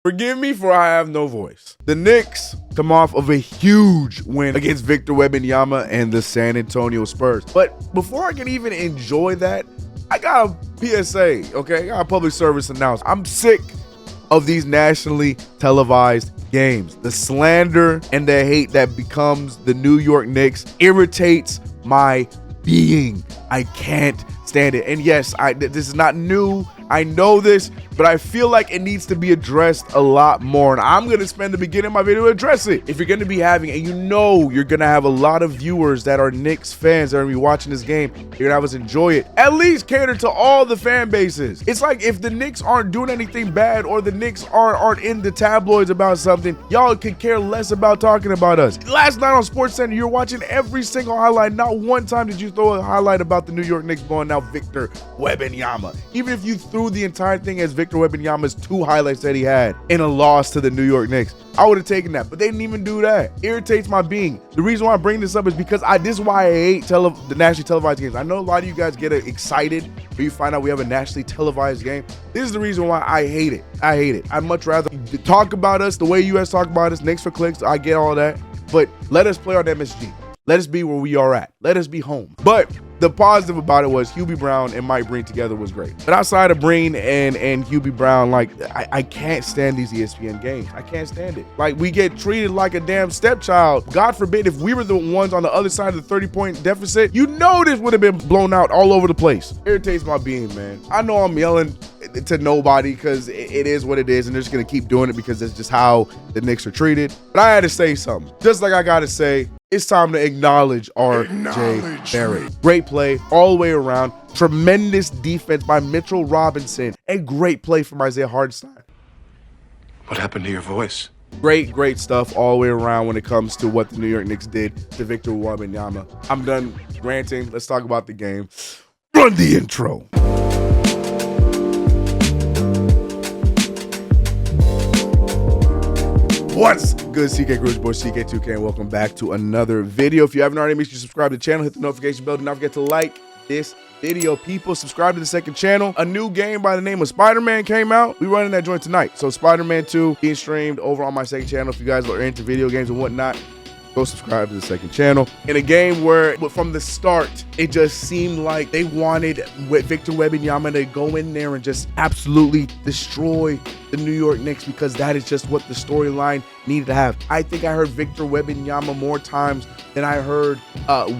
Forgive me for I have no voice. The Knicks come off of a huge win against Victor Wembanyama and the San Antonio Spurs. But before I can even enjoy that, I got a PSA, okay? I got a public service announcement. I'm sick of these nationally televised games. The slander and the hate that becomes the New York Knicks irritates my being. I can't stand it. And yes, this is not new. I know this, but I feel like it needs to be addressed a lot more. And I'm going to spend the beginning of my video to address it. If you're going to be having, and you know you're going to have a lot of viewers that are Knicks fans that are going to be watching this game, you're going to have us enjoy it. At least cater to all the fan bases. It's like if the Knicks aren't doing anything bad or the Knicks aren't in the tabloids about something, y'all could care less about talking about us. Last night on SportsCenter, you're watching every single highlight. Not one time did you throw a highlight about the New York Knicks blowing out Victor Wembanyama. Even if you threw the entire thing as Victor Wembanyama's 2 highlights that he had in a loss to the New York Knicks, I would have taken that, but they didn't even do that. Irritates my being. The reason why I bring this up is because this is why I hate the nationally televised games. I know a lot of you guys get excited when you find out we have a nationally televised game. This is the reason why I hate it. I hate it. I'd much rather talk about us the way you guys talk about us, Knicks for clicks. I get all that, but let us play on MSG. Let us be where we are at. Let us be home. But the positive about it was Hubie Brown and Mike Breen together was great. But outside of Breen and Hubie Brown, like, I can't stand these ESPN games. I can't stand it. Like, we get treated like a damn stepchild. God forbid if we were the ones on the other side of the 30-point deficit, you know this would have been blown out all over the place. Irritates my being, man. I know I'm yelling to nobody because it is what it is, and they're just going to keep doing it because it's just how the Knicks are treated. But I had to say something. Just like I got to say, it's time to acknowledge RJ Barrett. Great play all the way around. Tremendous defense by Mitchell Robinson. A great play from Isaiah Hartenstein. What happened to your voice? Great stuff all the way around when it comes to what the New York Knicks did to Victor Wembanyama. I'm done ranting. Let's talk about the game. Run the intro. What's good, CK Cruz, boy, CK2K, and welcome back to another video. If you haven't already, make sure you subscribe to the channel, hit the notification bell. Do not forget to like this video. People, subscribe to the second channel. A new game by the name of Spider-Man came out. We running that joint tonight. So Spider-Man 2 being streamed over on my second channel. If you guys are into video games and whatnot, go subscribe to the second channel. In a game where from the start, it just seemed like they wanted Victor Wembanyama to go in there and just absolutely destroy the New York Knicks because that is just what the storyline needed to have. I think I heard Victor Wembanyama more times than I heard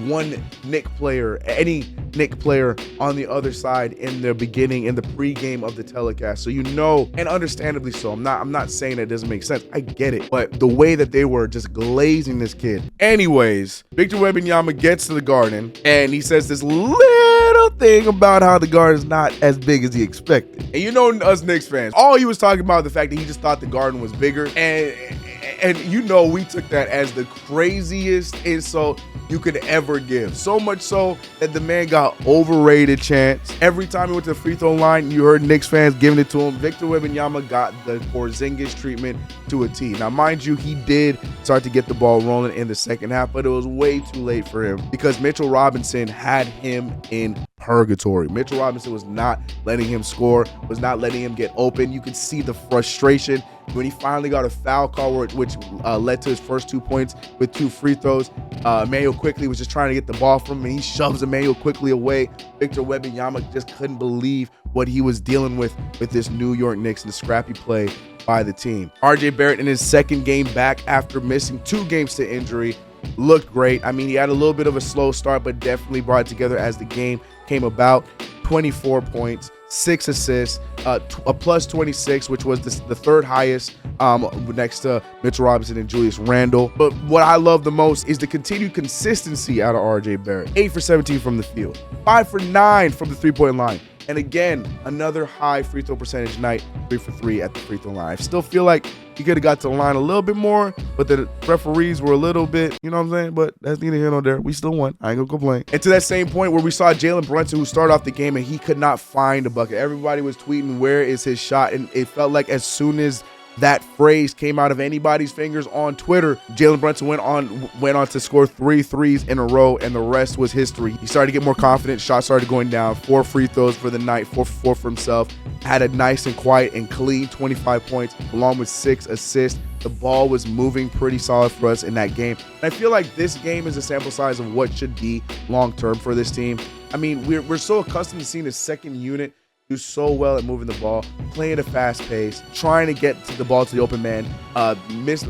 one Knick player, any Knick player on the other side in the beginning, in the pregame of the telecast. So you know, and understandably so, I'm not saying that it doesn't make sense. I get it. But the way that they were just glazing this kid. Anyways, Victor Wembanyama gets to the Garden and he says this little thing about how the Garden is not as big as he expected. And you know us Knicks fans, all he was talking about the fact that he just thought the Garden was bigger. And you know, we took that as the craziest insult you could ever give. So much so that the man got overrated chants. Every time he went to the free throw line, you heard Knicks fans giving it to him. Victor Wembanyama got the Porzingis treatment to a T. Now, mind you, he did start to get the ball rolling in the second half, but it was way too late for him because Mitchell Robinson had him in purgatory. Mitchell Robinson was not letting him score, was not letting him get open. You could see the frustration when he finally got a foul call, which led to his first 2 points with 2 free throws. Emmanuel Quickly was just trying to get the ball from him, and he shoves Emmanuel Quickly away. Victor Wembanyama just couldn't believe what he was dealing with this New York Knicks and the scrappy play by the team. RJ Barrett in his second game back after missing 2 games to injury looked great. I mean, he had a little bit of a slow start, but definitely brought it together as the game came about. 24 points, 6 assists, a plus 26, which was the third highest next to Mitchell Robinson and Julius Randle. But what I love the most is the continued consistency out of RJ Barrett. 8 for 17 from the field, 5 for 9 from the three-point line. And again, another high free throw percentage night, 3 for 3 at the free throw line. I still feel like he could have got to the line a little bit more, but the referees were a little bit, you know what I'm saying? But that's neither here nor there. We still won. I ain't gonna complain. And to that same point where we saw Jalen Brunson, who started off the game and he could not find a bucket. Everybody was tweeting, where is his shot? And it felt like as soon as that phrase came out of anybody's fingers on Twitter, Jalen Brunson went on to score 3 threes in a row, and the rest was history. He started to get more confident. Shots started going down. 4 free throws for the night, 4 for 4 for himself. Had a nice and quiet and clean 25 points, along with 6 assists. The ball was moving pretty solid for us in that game. And I feel like this game is a sample size of what should be long-term for this team. I mean, we're so accustomed to seeing the second unit do so well at moving the ball, playing at a fast pace, trying to get to the ball to the open man,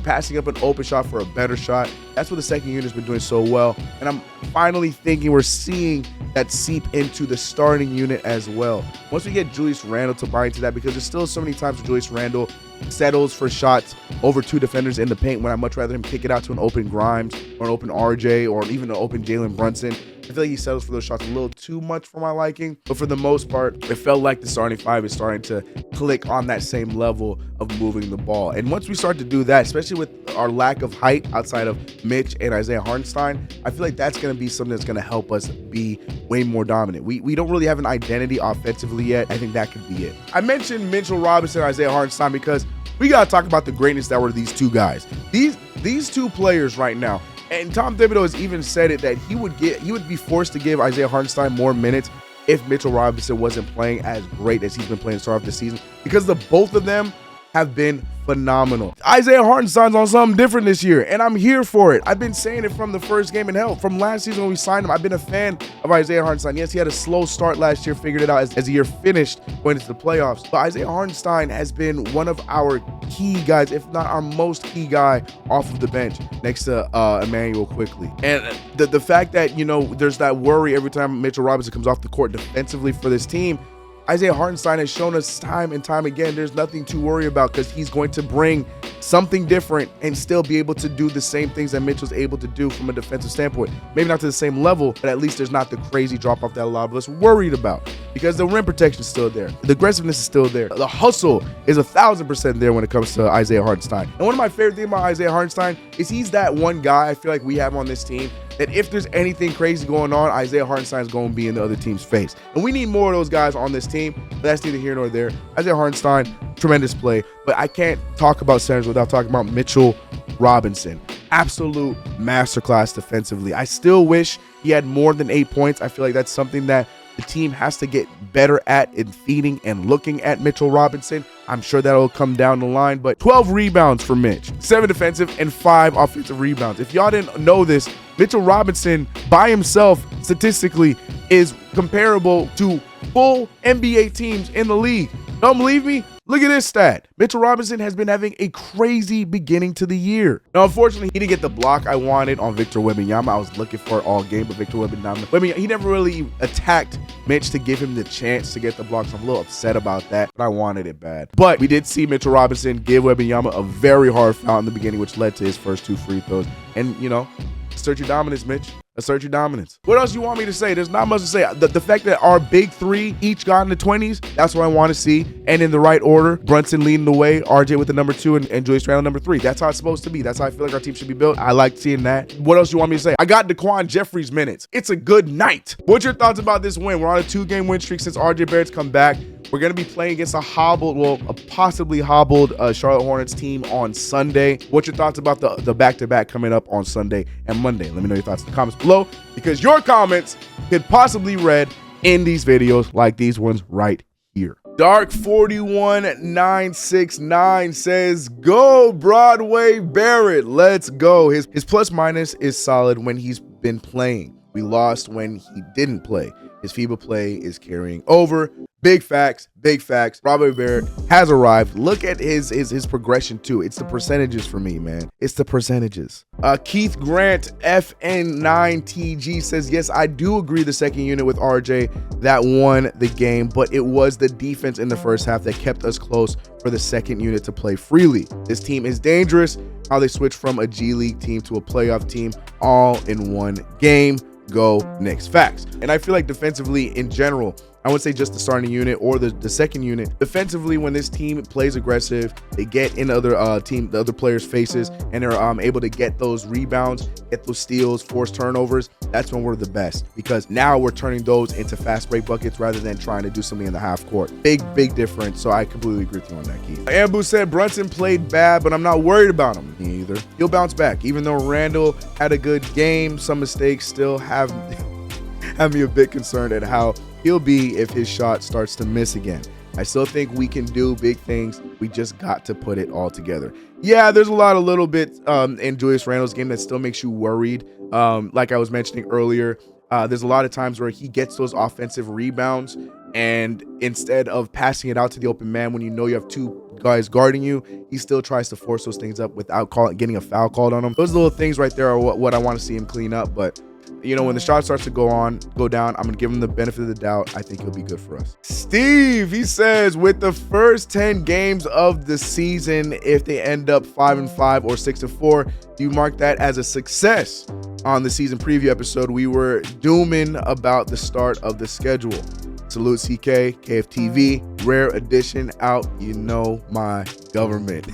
passing up an open shot for a better shot. That's what the second unit's been doing so well. And I'm finally thinking we're seeing that seep into the starting unit as well. Once we get Julius Randle to buy into that, because there's still so many times where Julius Randle settles for shots over 2 defenders in the paint when I'd much rather him kick it out to an open Grimes or an open RJ or even an open Jalen Brunson. I feel like he settles for those shots a little too much for my liking, but for the most part, it felt like the starting 5 is starting to click on that same level of moving the ball. And once we start to do that, especially with our lack of height outside of Mitch and Isaiah Hartenstein, I feel like that's going to be something that's going to help us be way more dominant. We don't really have an identity offensively yet. I think that could be it. I mentioned Mitchell Robinson and Isaiah Hartenstein because we got to talk about the greatness that were these 2 guys. These 2 players right now. And Tom Thibodeau has even said it that he would be forced to give Isaiah Hartenstein more minutes if Mitchell Robinson wasn't playing as great as he's been playing to start off the season, because the both of them have been phenomenal. Isaiah Hartenstein's on something different this year, and I'm here for it. I've been saying it from the first game in hell. From last season when we signed him, I've been a fan of Isaiah Hartenstein. Yes, he had a slow start last year, figured it out as the year finished going into the playoffs. But Isaiah Hartenstein has been one of our key guys, if not our most key guy off of the bench next to Emmanuel quickly. And the fact that, you know, there's that worry every time Mitchell Robinson comes off the court defensively for this team, Isaiah Hartenstein has shown us time and time again there's nothing to worry about, because he's going to bring something different and still be able to do the same things that Mitchell's able to do from a defensive standpoint. Maybe not to the same level, but at least there's not the crazy drop off that a lot of us worried about, because the rim protection is still there. The aggressiveness is still there. The hustle is 1,000% there when it comes to Isaiah Hartenstein. And one of my favorite things about Isaiah Hartenstein is he's that one guy I feel like we have on this team that if there's anything crazy going on, Isaiah Hartenstein is going to be in the other team's face. And we need more of those guys on this team, but that's neither here nor there. Isaiah Hartenstein, tremendous play, but I can't talk about centers without talking about Mitchell Robinson. Absolute masterclass defensively. I still wish he had more than 8 points. I feel like that's something that the team has to get better at in feeding and looking at Mitchell Robinson. I'm sure that'll come down the line, but 12 rebounds for Mitch, 7 defensive and 5 offensive rebounds. If y'all didn't know this, Mitchell Robinson by himself statistically is comparable to full NBA teams in the league. Don't believe me? Look at this stat. Mitchell Robinson has been having a crazy beginning to the year. Now, unfortunately, he didn't get the block I wanted on Victor Webanyama. I was looking for it all game, but Victor Webanyama, he never really attacked Mitch to give him the chance to get the block, so I'm a little upset about that, but I wanted it bad. But we did see Mitchell Robinson give Webanyama a very hard foul in the beginning, which led to his first 2 free throws. And, you know, assert your dominance, Mitch. Assert your dominance. What else you want me to say? There's not much to say. The fact that our big 3 each got in the 20s, that's what I want to see. And in the right order, Brunson leading the way, RJ with the number 2, and Julius Randle number 3. That's how it's supposed to be. That's how I feel like our team should be built. I like seeing that. What else you want me to say? I got Daquan Jeffries minutes. It's a good night. What's your thoughts about this win? We're on a 2-game win streak since RJ Barrett's come back. We're going to be playing against a possibly hobbled Charlotte Hornets team on Sunday. What's your thoughts about the back-to-back coming up on Sunday and Monday? Let me know your thoughts in the comments below, because your comments could possibly be read in these videos like these ones right here. Dark41969 says, go Broadway Barrett. Let's go. His plus minus is solid when he's been playing. We lost when he didn't play. His FIBA play is carrying over. Big facts, big facts. Broadway Barrett has arrived. Look at his progression too. It's the percentages for me, man. It's the percentages. Keith Grant FN9TG says, yes, I do agree the second unit with RJ that won the game, but it was the defense in the first half that kept us close for the second unit to play freely. This team is dangerous. How they switched from a G League team to a playoff team all in one game. Go Knicks. Facts. And I feel like defensively in general, I would say just the starting unit or the second unit. Defensively, when this team plays aggressive, they get in the other players' faces, and they're able to get those rebounds, get those steals, force turnovers. That's when we're the best, because now we're turning those into fast break buckets rather than trying to do something in the half court. Big difference. So I completely agree with you on that, Keith. Ambu said Brunson played bad, but I'm not worried about him. Me either. He'll bounce back. Even though Randall had a good game, some mistakes still have me a bit concerned at how he'll be if his shot starts to miss again. I still think we can do big things. We just got to put it all together. Yeah, there's a lot of little bits in Julius Randle's game that still makes you worried. Like I was mentioning earlier, there's a lot of times where he gets those offensive rebounds, and instead of passing it out to the open man when you know you have two guys guarding you, he still tries to force those things up without getting a foul called on him. Those little things right there are what I want to see him clean up. But you know, when the shot starts to go down, I'm gonna give him the benefit of the doubt. I think he'll be good for us. Steve, he says, with the first 10 games of the season, if they end up 5-5 or 6-4, do you mark that as a success? On the season preview episode, we were dooming about the start of the schedule. Salute CK, KFTV, rare edition out. You know my government.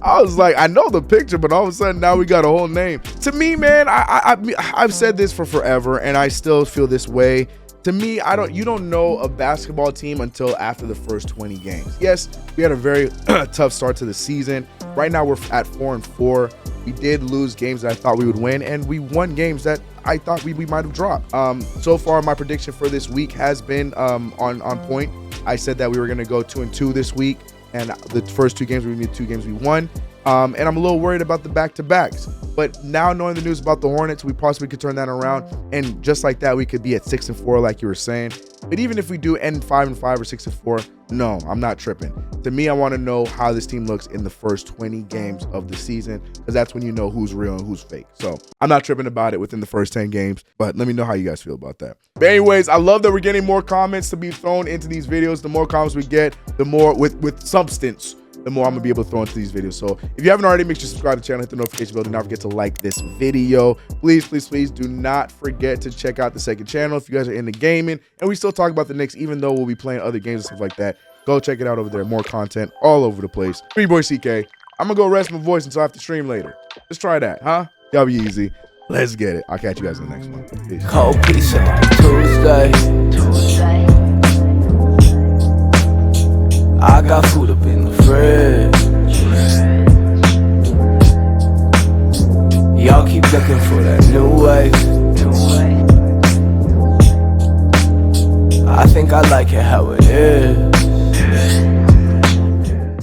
I was like, I know the picture, but all of a sudden now we got a whole name. To me, man, I've said this for forever, and I still feel this way. To me, you don't know a basketball team until after the first 20 games. Yes, we had a very tough start to the season. Right now we're at 4-4. We did lose games that I thought we would win, and we won games that I thought we might have dropped. So far, my prediction for this week has been on point. I said that we were going to go 2-2 this week, and the first 2 games, we need 2 games we won. And I'm a little worried about the back-to-backs. But now knowing the news about the Hornets, we possibly could turn that around. And just like that, we could be at 6-4 like you were saying. But even if we do end 5-5 or 6-4, no, I'm not tripping. To me, I want to know how this team looks in the first 20 games of the season, because that's when you know who's real and who's fake. So I'm not tripping about it within the first 10 games, but let me know how you guys feel about that. But anyways, I love that we're getting more comments to be thrown into these videos. The more comments we get, the more with substance, the more I'm gonna be able to throw into these videos. So if you haven't already, make sure you subscribe to the channel, hit the notification bell. Do not forget to like this video. Please do not forget to check out the second channel if you guys are into gaming. And we still talk about the Knicks, even though we'll be playing other games and stuff like that. Go check it out over there. More content all over the place. Free boy CK. I'm gonna go rest my voice until I have to stream later. Let's try that, huh? Y'all be easy. Let's get it. I'll catch you guys in the next one. Peace. Cold pizza Tuesday. I got food up in the fridge. Y'all keep looking for that new way. I think I like it how it is.